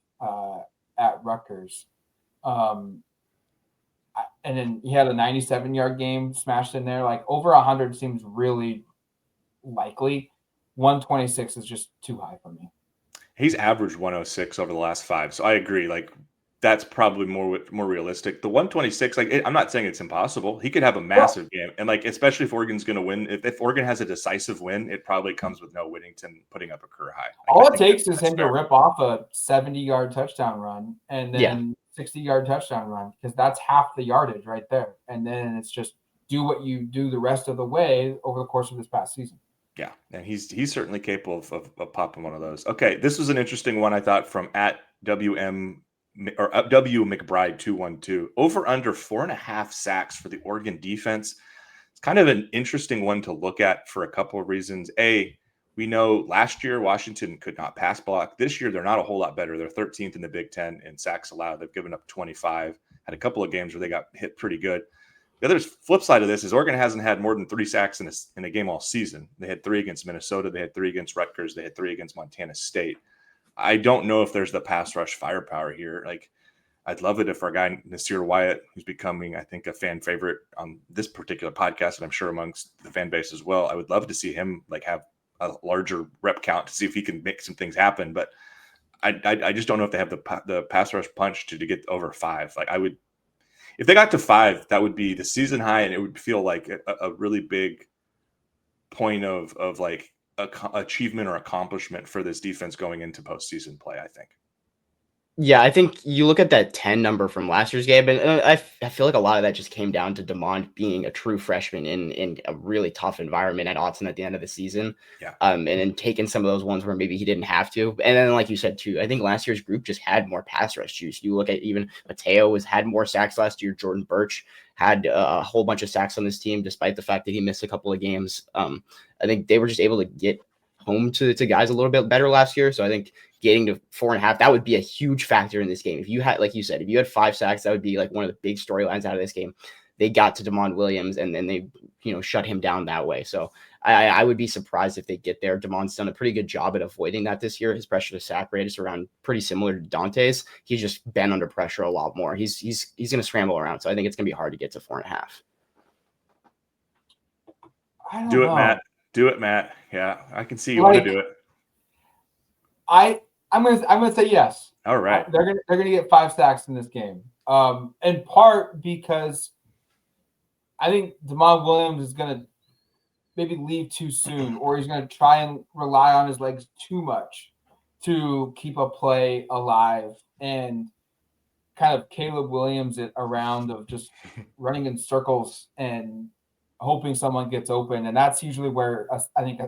at Rutgers. And then he had a 97-yard game smashed in there. Like over 100 seems really likely. 126 is just too high for me. He's averaged 106 over the last 5. So I agree. Like that's probably more realistic. The 126, like I'm not saying it's impossible. He could have a massive game. And like, especially if Oregon's going to win, if Oregon has a decisive win, it probably comes with no Whittington putting up a career high. All it takes is him to rip off a 70-yard touchdown run and then 60-yard touchdown run, because that's half the yardage right there. And then it's just do what you do the rest of the way over the course of this past season. Yeah, and he's certainly capable of popping one of those. Okay, this was an interesting one, I thought, from at W McBride 212. Over under 4.5 sacks for the Oregon defense. It's kind of an interesting one to look at for a couple of reasons. A, we know last year Washington could not pass block. This year they're not a whole lot better. They're 13th in the Big Ten in sacks allowed. They've given up 25. Had a couple of games where they got hit pretty good. The other flip side of this is Oregon hasn't had more than 3 sacks in a game all season. They had 3 against Minnesota. They had 3 against Rutgers. They had 3 against Montana State. I don't know if there's the pass rush firepower here. Like, I'd love it if our guy Nasir Wyatt, who's becoming, I think, a fan favorite on this particular podcast, and I'm sure amongst the fan base as well, I would love to see him like have a larger rep count to see if he can make some things happen. But I just don't know if they have the pass rush punch to get over 5. Like I would. If they got to 5, that would be the season high, and it would feel like a really big point of like achievement or accomplishment for this defense going into postseason play, I think. Yeah, I think you look at that 10 number from last year's game, and I feel like a lot of that just came down to DeMond being a true freshman in a really tough environment at Autzen at the end of the season. Yeah. And then taking some of those ones where maybe he didn't have to. And then, like you said, too, I think last year's group just had more pass rush juice. You look at even Mateo had more sacks last year. Jordan Birch had a whole bunch of sacks on this team, despite the fact that he missed a couple of games. I think they were just able to get home to guys a little bit better last year. So I think getting to 4.5, that would be a huge factor in this game. If you had, like you said, if you had 5 sacks, that would be like one of the big storylines out of this game. They got to DeMond Williams and then they, shut him down that way. So I would be surprised if they get there. DeMond's done a pretty good job at avoiding that this year. His pressure to sack rate is around pretty similar to Dante's. He's just been under pressure a lot more. He's going to scramble around. So I think it's going to be hard to get to 4.5. Do it, Matt. Do it, Matt. Yeah, I can see you want to do it. I'm gonna say yes. All right. They're gonna get 5 sacks in this game. In part because I think DeMond Williams is gonna maybe leave too soon, or he's gonna try and rely on his legs too much to keep a play alive and kind of Caleb Williams it around of just running in circles and hoping someone gets open, and that's usually where I think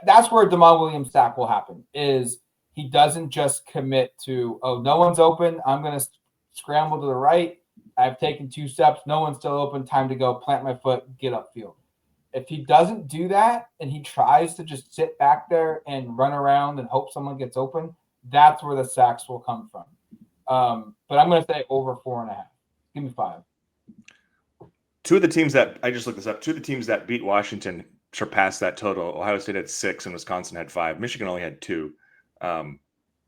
that's where Damon Williams' sack will happen. Is he doesn't just commit to, oh, no one's open, I'm going to scramble to the right. I've taken 2 steps, no one's still open, time to go, plant my foot, get upfield. If he doesn't do that and he tries to just sit back there and run around and hope someone gets open, that's where the sacks will come from. But I'm going to say over 4.5. Give me 5. Two of the teams that I just looked this up, 2 of the teams that beat Washington surpassed that total. Ohio State had 6 and Wisconsin had 5. Michigan only had 2.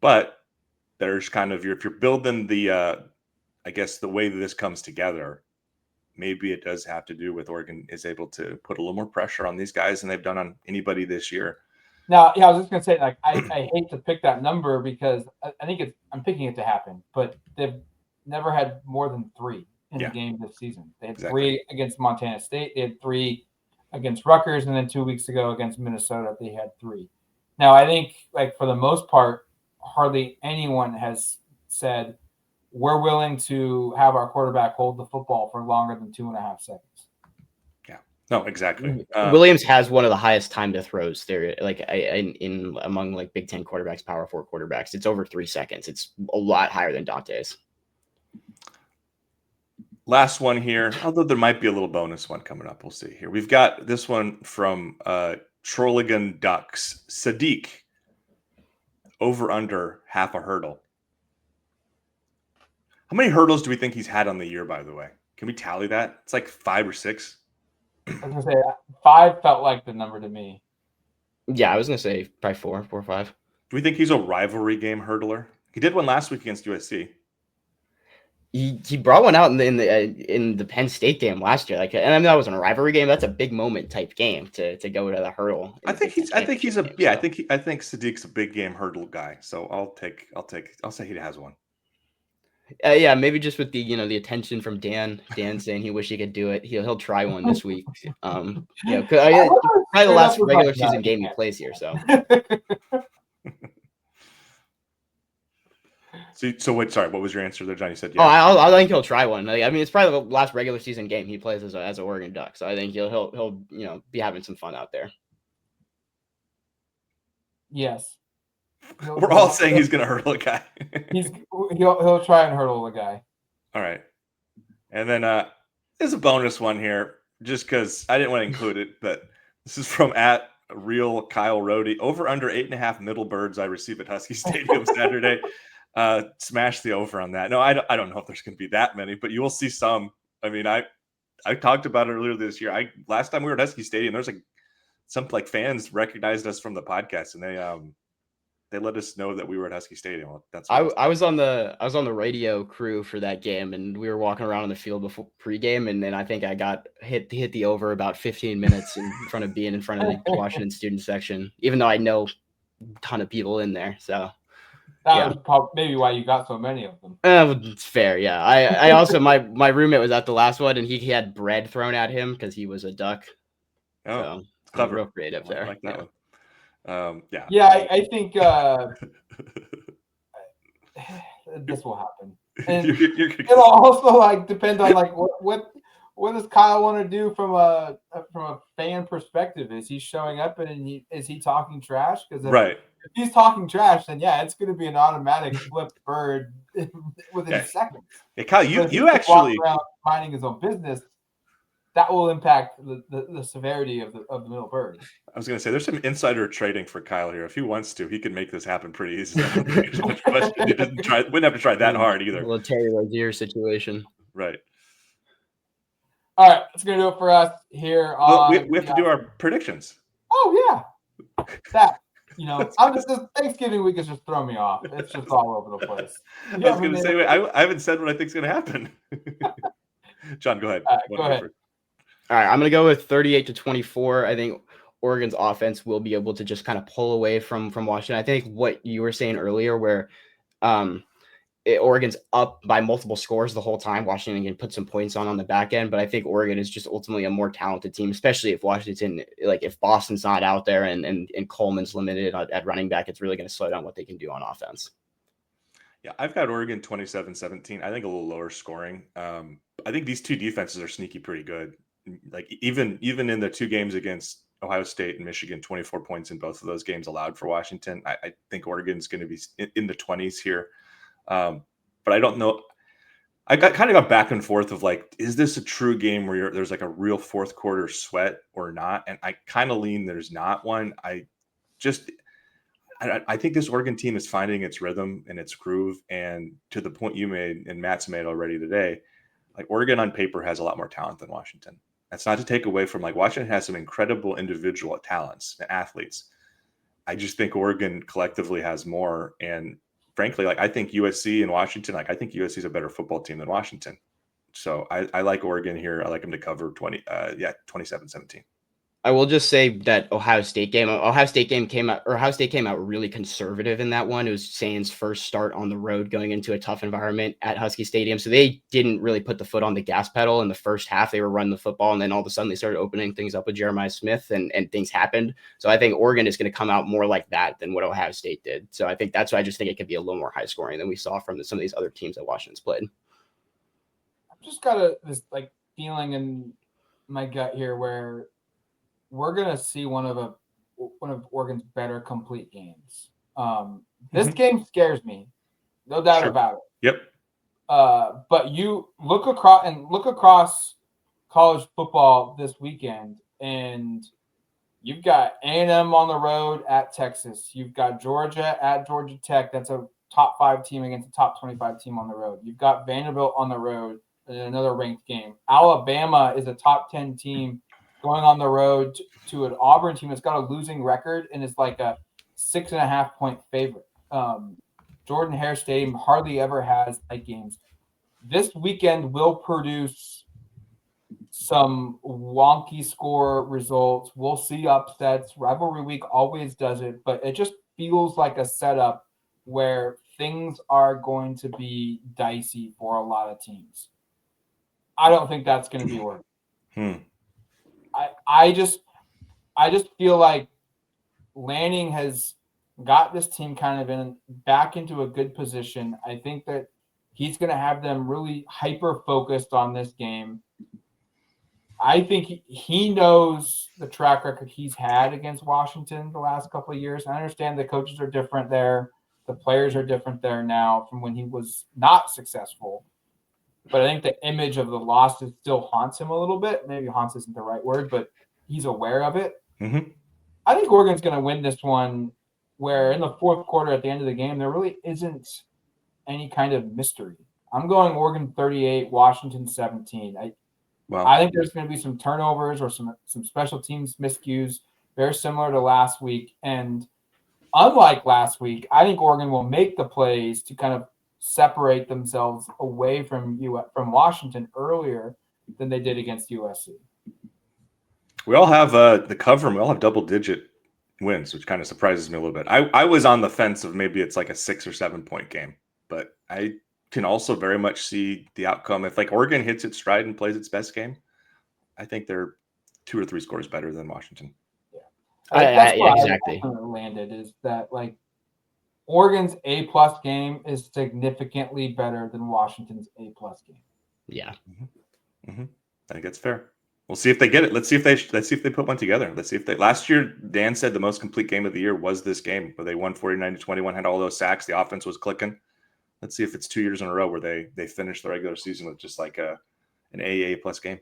But there's kind of if you're building the I guess the way that this comes together, maybe it does have to do with Oregon is able to put a little more pressure on these guys than they've done on anybody this year. Now, yeah, I was just gonna say, like, I hate to pick that number because I think I'm picking it to happen, but they've never had more than 3 in the game this season. They had 3 against Montana State, they had 3 against Rutgers, and then 2 weeks ago against Minnesota, they had 3. Now, I think, like, for the most part, hardly anyone has said we're willing to have our quarterback hold the football for longer than 2.5 seconds. Yeah, no, exactly. Williams has one of the highest time to throws there, like in among like Big Ten quarterbacks, Power 4 quarterbacks. It's over 3 seconds. It's a lot higher than Dante's. Last one here, although there might be a little bonus one coming up. We'll see here. We've got this one from Trolligan Ducks. Sadiq, over under half a hurdle. How many hurdles do we think he's had on the year, by the way? Can we tally that? It's like 5 or 6. I was going to say 5 felt like the number to me. Yeah, I was going to say probably 4 or 5. Do we think he's a rivalry game hurdler? He did one last week against USC. He brought one out in the Penn State game last year. Like, and I know that wasn't a rivalry game. That's a big moment type game to go to the hurdle. I think Sadiq's a big game hurdle guy. So I'll say he has one. Yeah, maybe just with the the attention from Dan saying he wish he could do it. He'll try one this week. Probably the last regular season game he plays here. So. So what? Sorry, what was your answer there, John? You said yeah. Oh, I think he'll try one. I mean, it's probably the last regular season game he plays as an Oregon Duck. So I think he'll be having some fun out there. Yes. We're all saying he's going to hurdle a guy. he'll try and hurdle a guy. All right. And then there's a bonus one here, just because I didn't want to include it, but this is from @real Kyle Rohde. Over under 8.5 middle birds I receive at Husky Stadium Saturday. Smash the over on that. No, I don't know if there's going to be that many, but you will see some. I mean, I talked about it earlier this year. Last time we were at Husky Stadium, there's some fans recognized us from the podcast, and they let us know that we were at Husky Stadium. I was on the radio crew for that game, and we were walking around on the field before pregame, and then I think I got hit the over about 15 minutes in front of the Washington student section, even though I know a ton of people in there. So that was maybe why you got so many of them. It's fair, yeah. I also my roommate was at the last one, and he had bread thrown at him because he was a duck. Oh, so clever, real creative there. I like that one. I think this will happen, and it'll also depend on what does Kyle want to do from a fan perspective. Is he showing up and is he talking trash? Because if he's talking trash, then it's going to be an automatic flipped bird within seconds. Hey, Kyle, you actually around minding his own business. That will impact the severity of the middle bird. I was going to say, there's some insider trading for Kyle here. If he wants to, he can make this happen pretty easily. I don't think there's much question. He wouldn't have to try that hard either. A little Terry Rozier situation. Right. All right, that's going to do it for us here. We have to do our predictions. Oh, yeah. That, Thanksgiving week is just throwing me off. It's just all over the place. I was going to say, I haven't said what I think is going to happen. John, go ahead. Go ahead. All right, I'm going to go with 38-24. I think Oregon's offense will be able to just kind of pull away from Washington. I think what you were saying earlier where Oregon's up by multiple scores the whole time. Washington can put some points on the back end, but I think Oregon is just ultimately a more talented team, especially if if Boston's not out there and Coleman's limited at running back, it's really going to slow down what they can do on offense. Yeah, I've got Oregon 27-17. I think a little lower scoring. I think these two defenses are sneaky pretty good. like even in the 2 games against Ohio State and Michigan, 24 points in both of those games allowed for Washington. I think Oregon's going to be in the 20s here. But I don't know. I kind of got back and forth of like, is this a true game where there's like a real fourth quarter sweat or not? And I kind of lean there's not one. I think this Oregon team is finding its rhythm and its groove. And to the point you made and Matt's made already today, like Oregon on paper has a lot more talent than Washington. That's not to take away from like Washington has some incredible individual talents and athletes. I just think Oregon collectively has more. And frankly, like I think USC and Washington, like I think USC is a better football team than Washington. So I like Oregon here. I like them to cover 27-17. I will just say that Ohio State game came out really conservative in that one. It was Sands' first start on the road going into a tough environment at Husky Stadium. So they didn't really put the foot on the gas pedal in the first half. They were running the football, and then all of a sudden they started opening things up with Jeremiah Smith, and things happened. So I think Oregon is going to come out more like that than what Ohio State did. So I think that's why I just think it could be a little more high scoring than we saw from some of these other teams that Washington's played. I've just got this like feeling in my gut here where we're gonna see one of Oregon's better complete games. This game scares me, no doubt about it. Yep. But you look across college football this weekend, and you've got A&M on the road at Texas. You've got Georgia at Georgia Tech. That's a top 5 team against a top 25 team on the road. You've got Vanderbilt on the road in another ranked game. Alabama is a top 10 team going on the road to an Auburn team that's got a losing record and is like a 6.5 point favorite. Jordan Hare Stadium hardly ever has night games. This weekend will produce some wonky score results. We'll see upsets. Rivalry week always does it, but it just feels like a setup where things are going to be dicey for a lot of teams. I don't think that's going to be working. I just feel like Lanning has got this team kind of back into a good position. I think that he's going to have them really hyper focused on this game. I think he knows the track record he's had against Washington the last couple of years. I understand the coaches are different there. The players are different there now from when he was not successful. But I think the image of the losses still haunts him a little bit. Maybe haunts isn't the right word, but he's aware of it. I think Oregon's going to win this one where in the fourth quarter at the end of the game, there really isn't any kind of mystery. I'm going Oregon 38, Washington 17. I think there's going to be some turnovers or some special teams miscues, very similar to last week. And unlike last week, I think Oregon will make the plays to kind of separate themselves away from Washington earlier than they did against USC. We all have the cover, and we all have double-digit wins, which kind of surprises me a little bit. I was on the fence of maybe it's like a 6 or 7 point game, but I can also very much see the outcome. If like Oregon hits its stride and plays its best game, I think they're 2 or 3 scores better than Washington. Yeah, exactly. I landed is that like Oregon's A+ game is significantly better than Washington's A+ game. Yeah. I think that's fair. We'll see if they get it. Let's see if they put one together. Let's see if they. Last year, Dan said the most complete game of the year was this game, where they won 49-21, had all those sacks, the offense was clicking. Let's see if it's 2 years in a row where they finish the regular season with just like an AA+ game.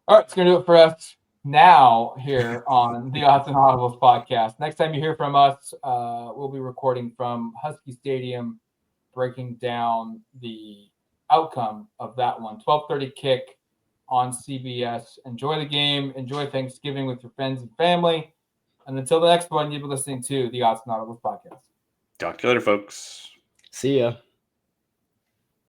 All right, it's gonna do it for us now here on the Autzen Audibles podcast. Next time you hear from us, we'll be recording from Husky Stadium, breaking down the outcome of that one. 12:30 kick on CBS. Enjoy the game. Enjoy Thanksgiving with your friends and family. And until the next one, you'll be listening to the Autzen Audibles podcast. Talk to you later, folks. See ya.